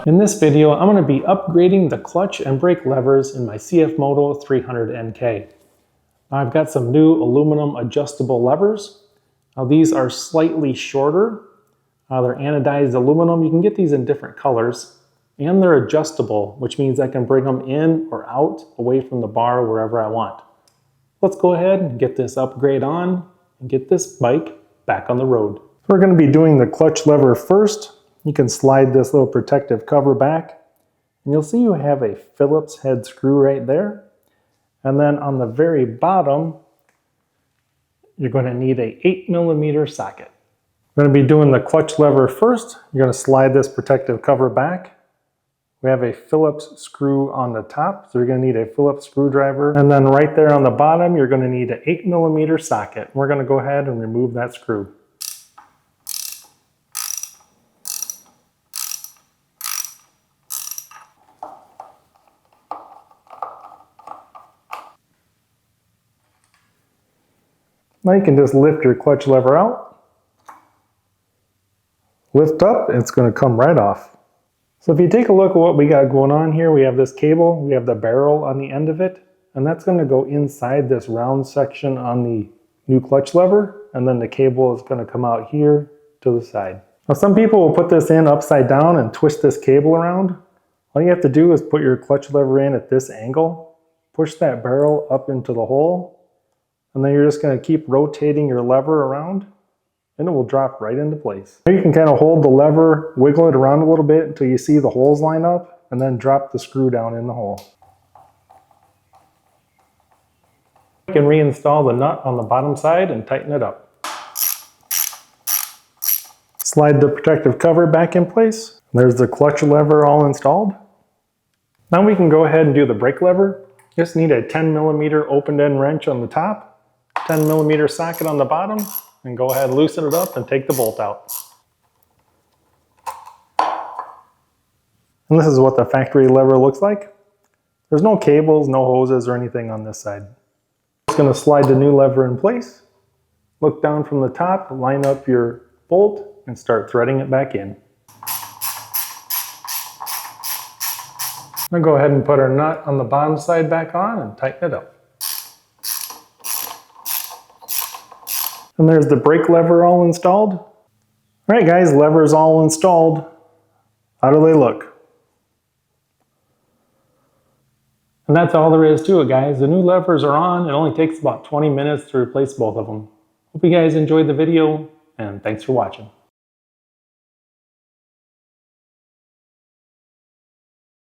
In this video, I'm going to be upgrading the clutch and brake levers in my CFMOTO 300NK. Now I've got some new aluminum adjustable levers. Now these are slightly shorter. They're anodized aluminum. You can get these in different colors. And they're adjustable, which means I can bring them in or out, away from the bar, wherever I want. Let's go ahead and get this upgrade on and get this bike back on the road. We're going to be doing the clutch lever first. You can slide this little protective cover back, and you'll see you have a Phillips head screw right there. And then on the very bottom, you're going to need a 8mm socket. We're going to be doing the clutch lever first. You're going to slide this protective cover back. We have a Phillips screw on the top, so you're going to need a Phillips screwdriver. And then right there on the bottom, you're going to need an 8mm socket. We're going to go ahead and remove that screw. Now you can just lift your clutch lever out. Lift up, and it's going to come right off. So if you take a look at what we got going on here, we have this cable, we have the barrel on the end of it, and that's going to go inside this round section on the new clutch lever, and then the cable is going to come out here to the side. Now some people will put this in upside down and twist this cable around. All you have to do is put your clutch lever in at this angle, push that barrel up into the hole, and then you're just going to keep rotating your lever around, and it will drop right into place. You can kind of hold the lever, wiggle it around a little bit until you see the holes line up, and then drop the screw down in the hole. You can reinstall the nut on the bottom side and tighten it up. Slide the protective cover back in place. There's the clutch lever all installed. Now we can go ahead and do the brake lever. Just need a 10mm open end wrench on the top, 10mm socket on the bottom, and go ahead and loosen it up and take the bolt out. And this is what the factory lever looks like. There's no cables, no hoses or anything on this side. Just going to slide the new lever in place, look down from the top, line up your bolt, and start threading it back in. Now go ahead and put our nut on the bottom side back on and tighten it up. And there's the brake lever all installed. All right guys, lever's all installed. How do they look? And that's all there is to it, guys. The new levers are on. It only takes about 20 minutes to replace both of them. Hope you guys enjoyed the video, and thanks for watching.